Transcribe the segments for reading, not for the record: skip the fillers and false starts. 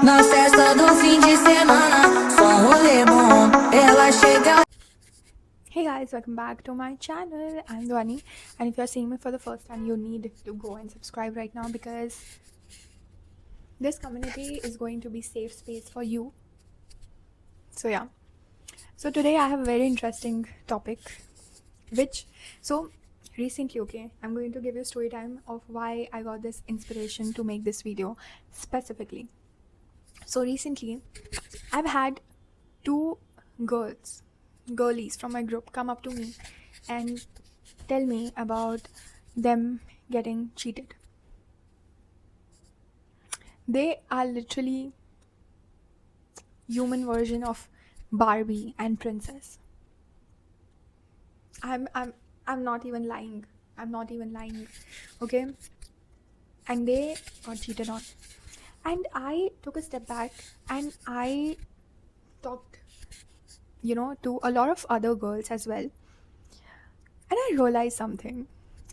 Na festa do fim de semana, só rolê bom. Ela chega. Hey guys, welcome back to my channel. I'm Dhwani, and if you're seeing me for the first time, you need to go and subscribe right now because this community is going to be safe space for you. So yeah, so today I have a very interesting topic, recently, I'm going to give you a story time of why I got this inspiration to make this video specifically. So recently, I've had two girlies from my group come up to me and tell me about them getting cheated. They are literally human version of Barbie and Princess. I'm not even lying. Okay? And they got cheated on. And I took a step back and I talked, to a lot of other girls as well. And I realized something.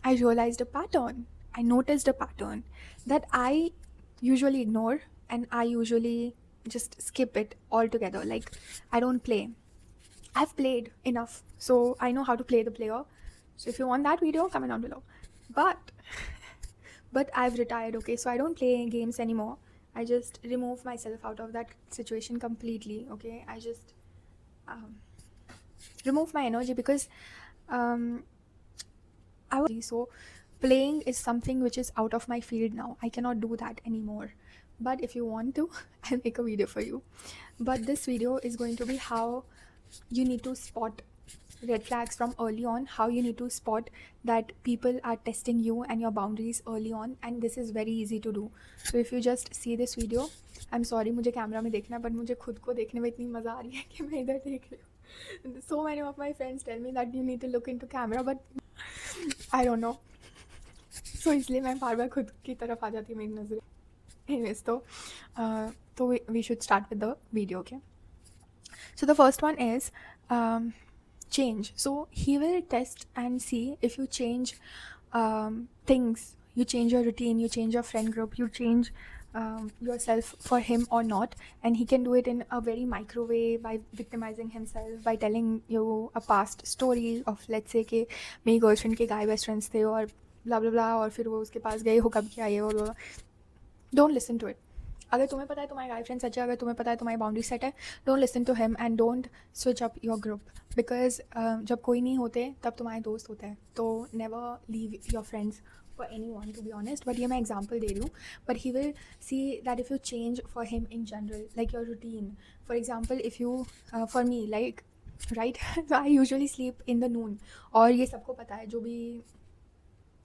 I realized a pattern. I noticed a pattern that I usually ignore and I usually just skip it altogether. Like, I don't play. I've played enough, so I know how to play the player. So if you want that video, comment down below. But I've retired, okay? So I don't play games anymore. I just remove myself out of that situation completely, okay? I just remove my energy because so playing is something which is out of my field now. I cannot do that anymore. But if you want to, I'll make a video for you. But this video is going to be how you need to spot red flags from early on, how you need to spot that people are testing you and your boundaries early on, and this is very easy to do. So if you just see this video, I'm sorry मुझे camera में देखना, but मुझे खुद को देखने में इतनी मज़ा आ रही है कि मैं इधर देख रही हूँ. So many of my friends tell me that you need to look into camera, but I don't know. So इसलिए मैं बार बार खुद की तरफ आ जाती है मेरी नज़रें. Anyways, so we should start with the video, okay? So the first one is change. So he will test and see if you change things, you change your routine, you change your friend group, you change yourself for him or not. And he can do it in a very micro way by victimizing himself, by telling you a past story of, let's say कि मेरी girlfriend के guy best friends थे और blah blah blah, और फिर वो उसके पास गए, हुकअप किया ये और. Don't listen to it. अगर तुम्हें पता है तुम्हारे गाय फ्रेंड सच है, अगर तुम्हें पता है तुम्हारी बाउंड्री सेट है, don't listen to him and don't switch up your group. Because जब कोई नहीं होते तब तुम्हारे दोस्त होते हैं. तो never leave your friends for anyone, to be honest. But ये मैं एग्जाम्पल दे रही हूँ. But he will see that if you change for him in general, like your routine. For example if you for me like right, I usually sleep in the noon. और ये सबको पता है, जो भी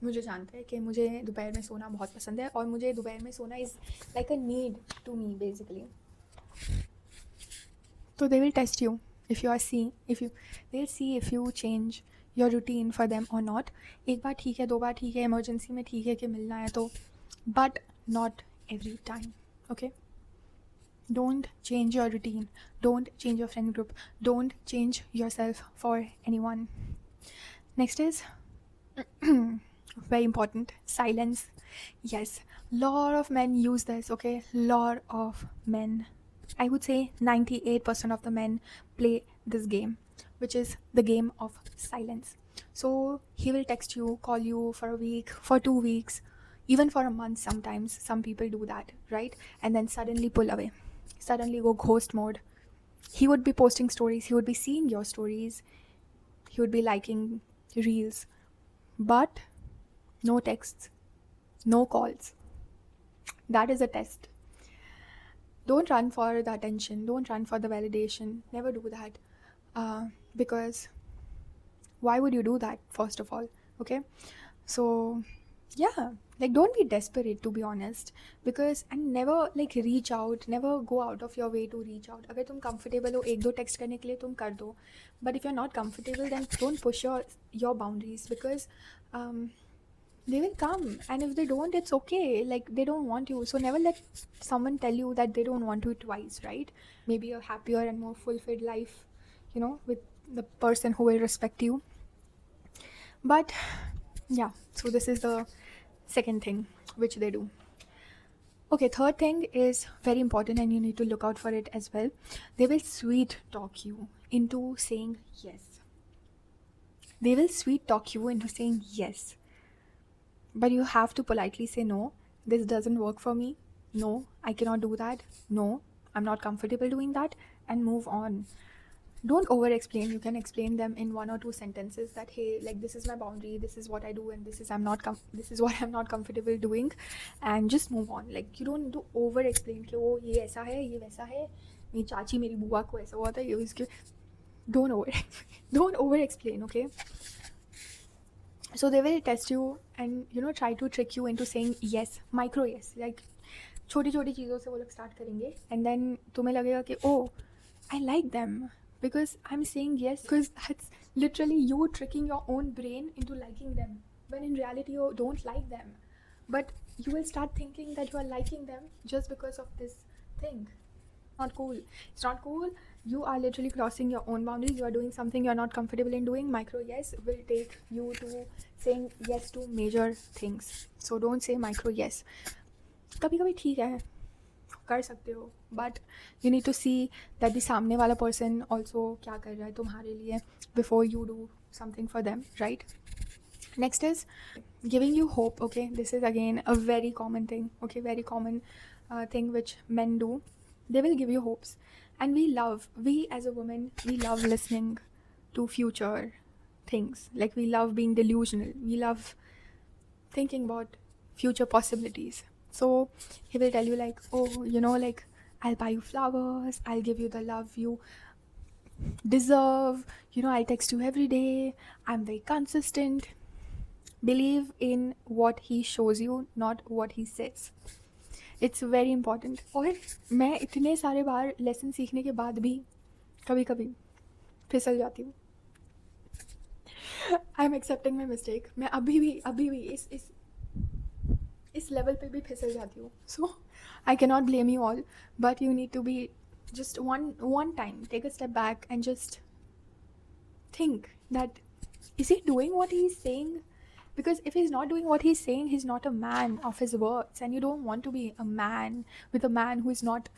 मुझे जानते हैं कि मुझे दोपहर में सोना बहुत पसंद है और मुझे दोपहर में सोना is like a need to me basically. तो they will test you if you are see if you they will see if you change your routine for them or not. एक बार ठीक है, दो बार ठीक है, इमरजेंसी में ठीक है कि मिलना है तो, but not every time, okay? Don't change your routine, don't change your friend group, don't change yourself for anyone. Next is very important, silence. Yes, lot of men use this, okay? Lot of men, I would say 98% of the men play this game, which is the game of silence. So he will text you, call you for a week, for 2 weeks, even for a month. Sometimes some people do that, right? And then suddenly pull away, suddenly go ghost mode. He would be posting stories, he would be seeing your stories, he would be liking reels, but no texts, no calls. That is a test. Don't run for the attention, don't run for the validation, never do that. Because why would you do that, first of all, okay? So yeah, like don't be desperate, to be honest, because and never like reach out, never go out of your way to reach out. अगर तुम comfortable हो एक दो text करने के लिए तुम कर दो, but if you're not comfortable then don't push your boundaries, because they will come, and if they don't, it's okay. Like, they don't want you, so never let someone tell you that they don't want you twice, right? Maybe a happier and more fulfilled life, with the person who will respect you. But yeah, so this is the second thing which they do. Okay, third thing is very important and you need to look out for it as well. They will sweet talk you into saying yes. They will sweet talk you into saying yes, but you have to politely say no. This doesn't work for me. No, I cannot do that. No, I'm not comfortable doing that, and move on. Don't over explain. You can explain them in one or two sentences that hey, like, this is my boundary, this is what I do, and this is what I'm not comfortable doing, and just move on. Like, you don't need to over explain कि वो ये ऐसा है, ये वैसा है, मेरी चाची मेरी बुआ को ऐसा हुआ था, ये इसके. Don't over explain, okay? So they will test you and try to trick you into saying yes, micro yes. Like, छोटी छोटी चीज़ों से वो लोग स्टार्ट करेंगे, एंड देन तुम्हें लगेगा कि ओ, I like them because I'm saying yes, because that's literally you tricking your own brain into liking them, when in reality you don't like them, but you will start thinking that you are liking them just because of this thing. Not cool. It's not cool. You are literally crossing your own boundaries. You are doing something you're not comfortable in doing. Micro yes will take you to saying yes to major things. So don't say micro yes. कभी कभी ठीक है, कर सकते हो, but you need to see that the सामने वाला person also क्या कर रहा है तुम्हारे लिए before you do something for them, right? Next is giving you hope. Okay, this is again a very common thing. Okay, very common thing which men do. They will give you hopes, and we as a woman, we love listening to future things. Like, we love being delusional, we love thinking about future possibilities. So he will tell you like, oh, like, I'll buy you flowers, I'll give you the love you deserve, I'll text you every day, I'm very consistent. Believe in what he shows you, not what he says. It's very important. और मैं इतने सारे बार lesson सीखने के बाद भी कभी कभी फिसल जाती हूँ. I am accepting my mistake. मैं अभी भी इस लेवल पे भी फिसल जाती हूँ. So I can not blame you all, but you need to be just one time, take a step back and just think that, is he doing what he's saying? Because if he's not doing what he's saying, he's not a man of his words, and you don't want to be a man with a man who is not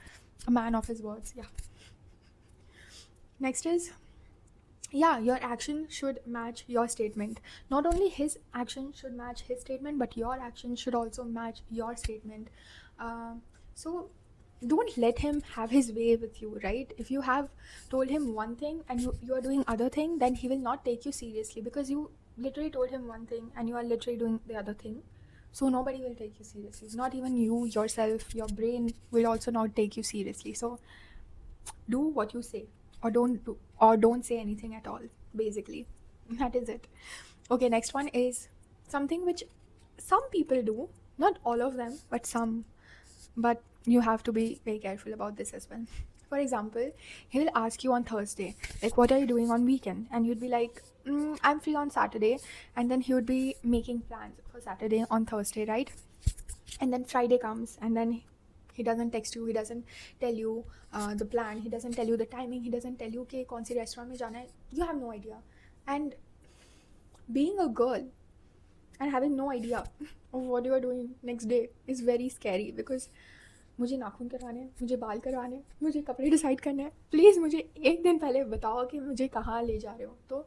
a man of his words. Yeah. Next is, yeah, your action should match your statement. Not only his action should match his statement, but your action should also match your statement. So don't let him have his way with you, right? If you have told him one thing and you are doing other thing, then he will not take you seriously, because you literally told him one thing and you are literally doing the other thing. So nobody will take you seriously, not even you yourself. Your brain will also not take you seriously. So do what you say, or don't say anything at all, basically. That is it. Okay, next one is something which some people do, not all of them, but some. But you have to be very careful about this as well. For example, he will ask you on Thursday, like, what are you doing on weekend? And you'd be like, I'm free on Saturday. And then he would be making plans for Saturday on Thursday, right? And then Friday comes, and then he doesn't text you, he doesn't tell you the plan, he doesn't tell you the timing, he doesn't tell you कि कौन सी restaurant में जाना है. You have no idea. And being a girl and having no idea of what you are doing next day is very scary, because मुझे नाखून करवाने हैं, मुझे बाल करवाने हैं, मुझे कपड़े डिसाइड करने हैं. प्लीज़ मुझे एक दिन पहले बताओ कि मुझे कहाँ ले जा रहे हो, तो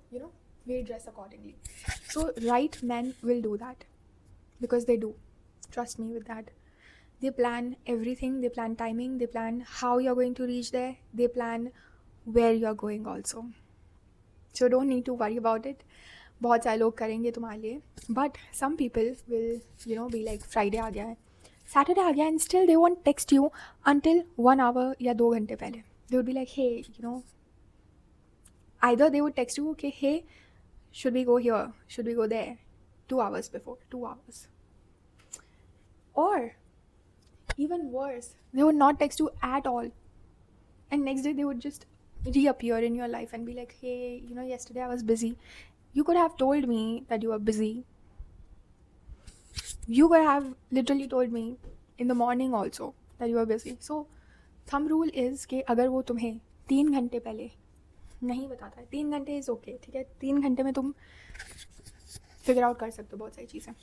we'll dress accordingly. So right men will do that, because they do. Trust me with that. They plan everything. They plan timing. They plan how you're going to reach there. They plan where you're going also. So don't need to worry about it. बहुत सारे लोग करेंगे तुम्हारे लिए. But some people will be like, Friday आ गया है, Saturday आ गया, and still they won't text you until 1 hour या 2 घंटे पहले. They would be like, hey, either they would text you, okay, hey, should we go here? Should we go there? 2 hours before, 2 hours. Or even worse, they would not text you at all. And next day they would just reappear in your life and be like, hey, yesterday I was busy. You could have told me that you were busy. You could have literally told me in the morning also that you were busy. So thumb rule is कि अगर वो तुम्हें 3 घंटे पहले नहीं बताता है, 3 घंटे इज़ ओके, ठीक है, 3 घंटे में तुम फिगर आउट कर सकते हो बहुत सारी चीज़ें.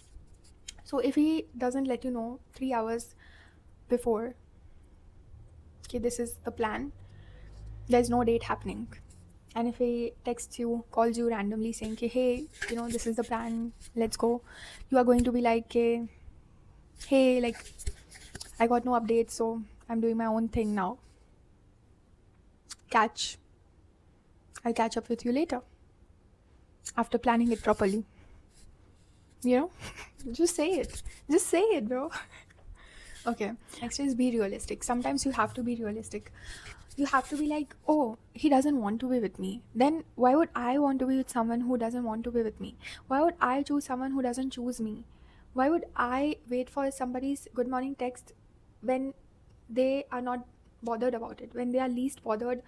So if he doesn't let you know 3 hours before, okay, this is the plan, there's no date happening. And if he texts you, calls you randomly saying, okay, hey, this is the plan, let's go, you are going to be like, okay, hey, like, I got no updates, so I'm doing my own thing now. I'll catch up with you later after planning it properly. Just say it, bro. Okay, next is be realistic. Sometimes you have to be realistic. You have to be like, oh, he doesn't want to be with me, then why would I want to be with someone who doesn't want to be with me? Why would I choose someone who doesn't choose me? Why would I wait for somebody's good morning text when they are not bothered about it, when they are least bothered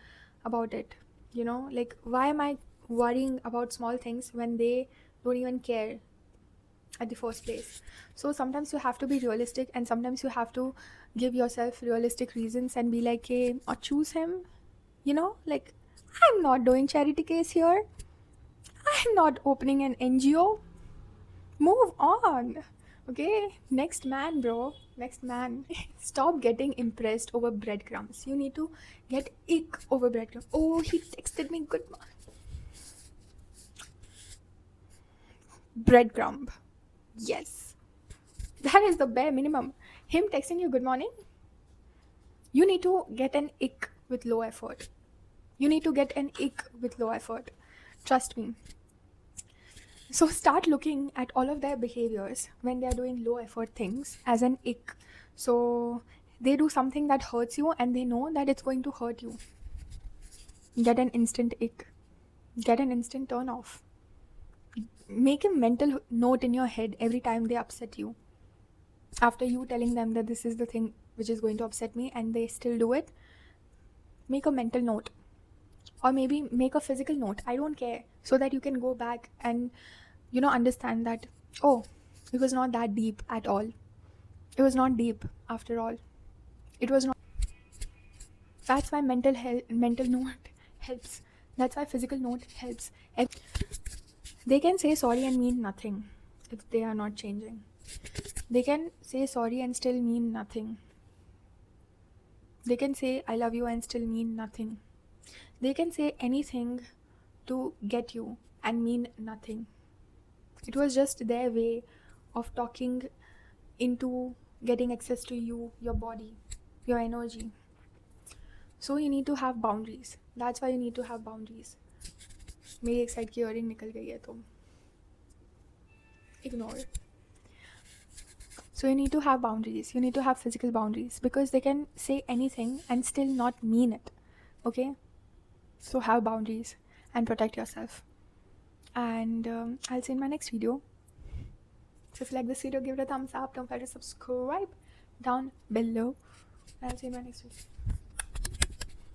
about it? Like, why am I worrying about small things when they don't even care at the first place? So sometimes you have to be realistic, and sometimes you have to give yourself realistic reasons and be like, hey, or choose him. Like, I'm not doing charity case here, I'm not opening an NGO. Move on. Okay, next man, bro. Next man. Stop getting impressed over breadcrumbs. You need to get ick over breadcrumbs. Oh, he texted me good breadcrumb. Yes, that is the bare minimum. Him texting you good morning, you need to get an ick with low effort. Trust me. So start looking at all of their behaviors when they are doing low effort things as an ick. So they do something that hurts you and they know that it's going to hurt you. Get an instant ick. Get an instant turn off. Make a mental note in your head every time they upset you. After you telling them that this is the thing which is going to upset me and they still do it, make a mental note. Or maybe make a physical note. I don't care. So that you can go back and, understand that, oh, it was not that deep at all. It was not deep after all. It was not. That's why mental note helps. That's why physical note helps. They can say sorry and mean nothing if they are not changing. They can say sorry and still mean nothing. They can say I love you and still mean nothing. They can say anything to get you and mean nothing. It was just their way of talking into getting access to you, your body, your energy. So you need to have boundaries. That's why you need to have boundaries. मेरी एक side की earring निकल गई है तो ignore. So you need to have boundaries. You need to have physical boundaries because they can say anything and still not mean it. Okay? So have boundaries and protect yourself. And I'll see you in my next video. So if you like this video, give it a thumbs up. Don't forget to subscribe down below. I'll see you in my next video.